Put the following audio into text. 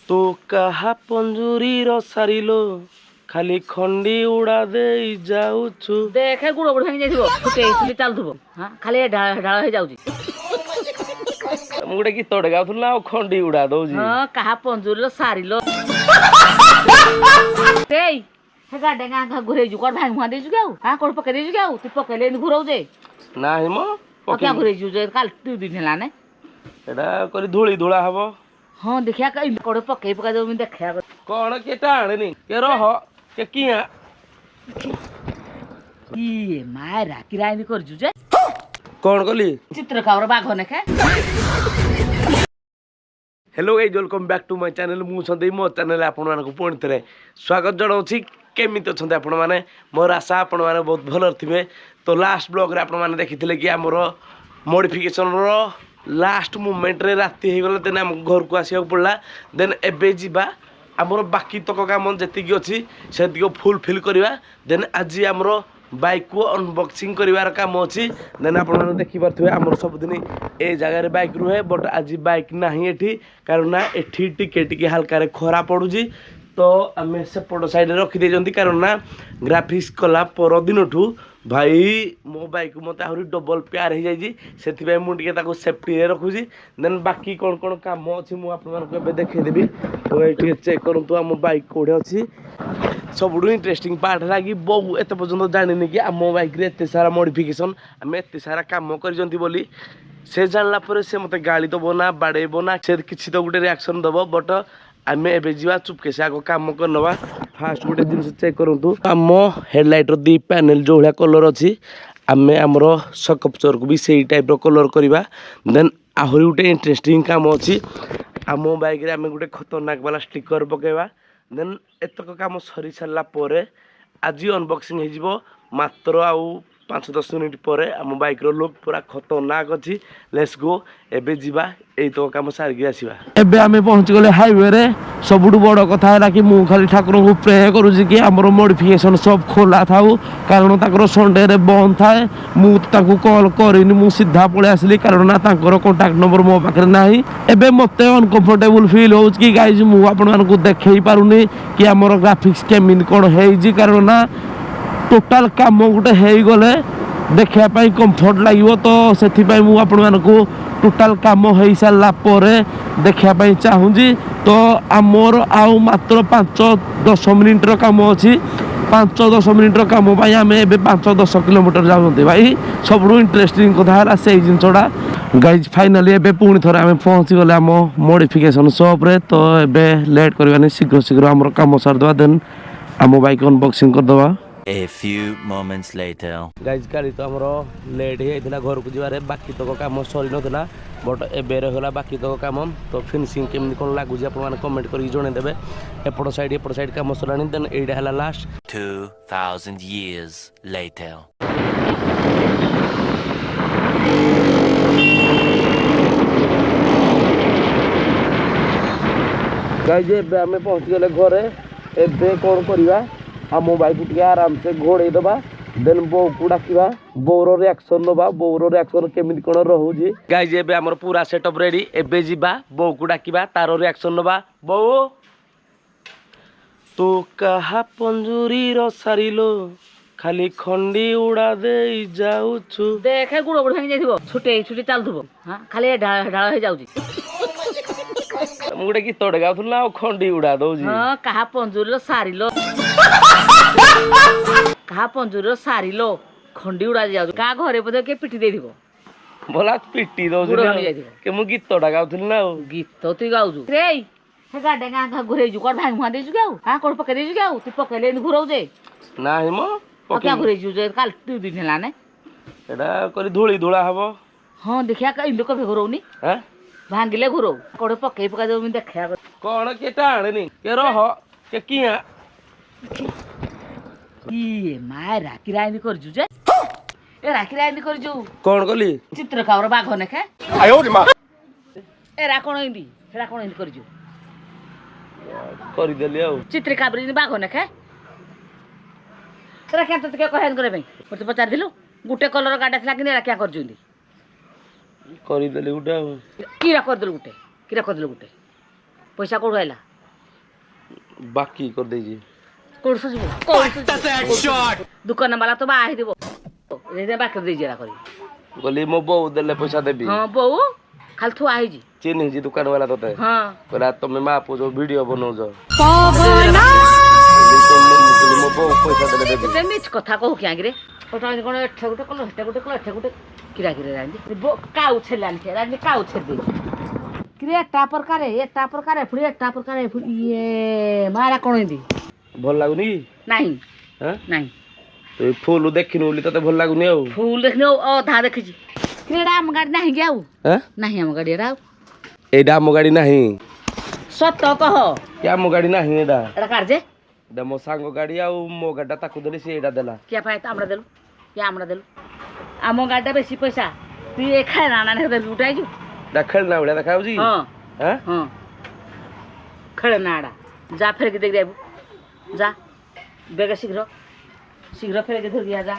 तू कहा पंजुरीर सारिलो खाली खंडी उड़ा दे जाउछु देखे गुड़ गुड़ भांगी जाइथिबो फुटे इसली चालथुबो हां खाली ढाळ ढाळ हे जाउची मु गुटे गीतटे गाउथुल ना खंडी उड़ा दउजी हां कहा पंजुरीर सारिलो एई हे गाडे गा घुरे जु कोड भांग हुआ देजु गाउ हां कोड पके देजु गाउ तू पकेले घुरौ जे नाही मो क्या घुरे जु जे काल 2 दिन हला ने एडा करी धूली धुळा हबो हां देखिया कई कोड पके पका दो मैं देखया कोन के टाणनी के रह के किया ई मायरा किराई कर जु जे कोन कली चित्रकार बाघ ने के hello guys welcome back to my channel मु छंदे मो चैनल आपन मानक पुणी थरे स्वागत जणाउछि केमिति छंदे आपन माने मोर आशा आपन माने बहुत भलर थिबे तो लास्ट ब्लॉग रे आपन माने देखिथिले कि हमर मॉडिफिकेशन रो लास्ट मोमेंट रे राती हे गेले देन हम घर को आसिया पड़ला देन एबे जिबा हमर बाकी तक काम जति कि अछि सेति को फुलफिल करबा देन आज हमर बाइक को अनबॉक्सिंग करिवार काम अछि देन आपन माने देखि परथबे हमर सब दिन ए जगह रे बाइक रुहे बट आज बाइक नाही एठी कारण ना एठी टिके हल्का रे खरा पडुजी तो आमे सेपट साइड रे रखि दे जंती कारण ना ग्राफिक्स कला पर दिनठू भाई मो बाइक मते आहुरी डबल प्यार हे जाई सेति भाई मु टिके ताको सेफ्टी रे रखुजी देन बाकी कोन कोन काम अछि मु आपन मानक एबे देखै देबी तो एठी चेक करंतु हम बाइक कोडे अछि सबुठू इंटरेस्टिंग पार्ट लागी बहु एत पर्यंत जानिनी कि आम बाइक रे एते सारा मॉडिफिकेशन आम एते सारा काम करजंती बोली से जानला पर से मते गाली दबो ना बाडेबो ना से किछि तो गुटे रिएक्शन दबो बट आमे एबे जीवा चुपके से आगो काम करनवा फास्ट गुटे जिंस चेक करंतु आम हेडलाइट रो दी पैनल जो हला कलर अछि आमे हमरो सकपचर को भी सेही टाइप रो कलर करबा देन आहुरी गुटे इंटरेस्टिंग काम अछि आम बाइक रे आमे गुटे खतरनाक वाला स्टिकर पकेबा देन एतक काम सरी सारा पर आज अनबॉक्सिंग हो मात्र आउ 5-10 मिनिट पर आम बाइक रो लुक पूरा खतरनाक अछि लेट्स गो एबे जीवा एई तो काम सार के आसीबा एबे आमे पहुंच गले हाईवे रे सबुठू बड़ कथा है कि मु खाली ठाकुर को प्रे करूजी कि हमरो मॉडिफिकेशन सब खोला थाउ कारण ताकर संडे रे बंद थाए मु ताकू कॉल करिनी मु सीधा पळे आसली कारण ना ताकर कांटेक्ट नंबर मो पाखरे नाही एबे मते अनकंफर्टेबल फील होउछ कि गाइस मु आपन मानकू देखै पारुनी कि हमरो ग्राफिक्स केमिन कोन हेजी कारण ना टोटाल काम गोटे हो गले देखा कंफर्ट लगे तो से आपण मानक टोटाल काम हो सारा देखा चाहूँगी तो आमर आउ मात्र 5-10 मिनिट काम अच्छी 5-10 मिनिट काम आम ए 5-10 किलोमीटर जाऊँगी भाई सब इंटरेस्टिंग कथा से जिनसा गाइज फाइनाली एबे पुणी थोड़े आम पहुँची गले आम मॉडिफिकेशन शॉप रे तो एबे लेट करवानी शीघ्र शीघ्र आम काम सारदे देन आम बाइक अनबॉक्सिंग करदवा A few moments later. Guys गाड़ी तो हमरो लेट हे इतना घर को जिबारे बाकी तो काम सरी नथला बट एबे रहला बाकी तो काम तो फिनिशिंग केमनी कोन लागु जे अपन माने कमेंट करी जणे देबे एपड़ साइड काम सरानी देन एडा हला लास्ट 2000 years later. गाइज एबे हमें पहुंच गेले घरे एबे कोन करिवा आ मोबाइल को आराम से घोड़े दबा देन बो को डाकिबा बोरो रिएक्शन नबा बोरो रिएक्शन केमिति कोन रहउजी गाइस एबे हमर पूरा सेटअप रेडी एबे जिबा बो को डाकिबा तारो रिएक्शन नबा बो तू कहा पंजुरी रो सारिलो खाली खंडी उड़ा दे जाउछु देखे गुड़ गुड़ भांगी जाइथिबो छुटे छुटे चालथुबो हां खाली ढाळ ढाळ हे जाउची मु गुटे गीतटे गाउथुल ना खंडी उड़ा दउजी हां कहा पंजुरीर सारिलो कहा पंजुरीर सारिलो खंडी उड़ा जाउ का घरे पदे के पिटी देथिबो बोला पिटी दउजी के मु गीतटा गाउथुल ना गीत तू गाउजु रे हे गाडे गा घुरे जु कोड भांग हुआ देजु गाउ हां कोड पके देजु गाउ तू पकेले घुरौ जे नाही मो क्या घुरे जु जे काल 2 दिन हला ने एडा करी धूली धुळा हबो हां देखिया कई लोक घुरौनी हैं भांगिले घुरौ कोड पके पका दो मैं देखया कोन के टाणनी के रह के किया ई मायरा किराई कर जु जे ए राखिराई कर जु कोन कली चित्रकार बाघ ने के आयो रे मां ए रा कोन इंदी हेरा कोन इंदी कर जु करी देली आ चित्रकार बाघ ने के तोरा क्या तो क्या कहन करे भाई मते पचार दिलु गुटे कलर गाडा थला कि नेरा क्या कर जुंदी करी देली गुटे कीरा कर दिलु गुटे कीरा कर दिलु गुटे पैसा कोड आइला ବାକି କରିଦେଇଛି କୋଉଠୁ ଯିବୁ ଦୋକାନ ବାଲା ତ ବାହା ହେଇଥିବ ବାକି ଦେଇଛି ଏରା କରି ଗଲି ମୋ ବୋଉ ଦେଲେ ପଇସା ଦେବି ହଁ ବୋଉ ଖାଲି ଥୁଆ ହେଇଛି ଚିହ୍ନିଛି ଦୋକାନ ବାଲା ତତେ ହଁ କହିଲା ତମେ ମା ପୁଅ ଯୋଉ ଭିଡିଓ ବନଉଛ ପବନ ମୋ ବୋଉ ପଇସା ଦେଲେ ଦେବି ଏତେ ମିଛ କଥା କହୁ କି ଆଗରେ କଣ ଏଠା ଗୋଟେ କଲ ହେଟା ଗୋଟେ କଲ ଏଠା ଗୋଟେ କିରା କିରା ରାନ୍ଧି କାଉ ଛେଲାନି ରାନ୍ଧି କାଉ ଛେଦି କିରେ ଏଟା ପ୍ରକାର ପୁଣି ଏଟା ପ୍ରକାର ଇଏ ମାରା କଣ ଏନ୍ତି ଭଲ ଲାଗୁନି କି ନାହିଁ ହଁ ନାହିଁ ତୁ ଫୁଲ ଦେଖିନୁ ବୋଲି ତତେ ଭଲ ଲାଗୁନି ଆଉ ଫୁଲ ଦେଖିନି ଅଧା ଦେଖିଛି କିରେ ଏଟା ଆମ ଗାଡି ନାହିଁ କି ଆଉ ନାହିଁ ଆମ ଗାଡି ଏଟା ଆଉ ଏଇଟା ଆମ ଗାଡି ନାହିଁ ସତ କହ କି ଆମ ଗାଡି ନାହିଁ ଏଇଟା ଏଟା କାଢ ଯେ ଏଇଟା ମୋ ସାଙ୍ଗ ଗାଡି ଆଉ ମୋ ଗାଡିଟା ତାକୁ ଦେଲି ସେ ଏଇଟା ଦେଲା କିଆ ପାଇଁ ଆମର ଦେଲୁ କିଆ ଆମର ଦେଲୁ ଆମ ଗାଡିଟା ବେଶୀ ପଇସା ତୁ ଏ ଖାଇନା ଆଣି ଦେଲୁ ଉଠାଇଛୁ ଏଇଟା ଖେଳନା ଭଳିଆ ଦେଖା ଯାଉଛି ହଁ ହଁ ହଁ ଖେଳନା ଆଡା ଯା ଫେରିକି ଦେଇକି ଆଇବୁ ଯା ବେଗ ଶୀଘ୍ର ଫେରିକି ଧରିକି ଯା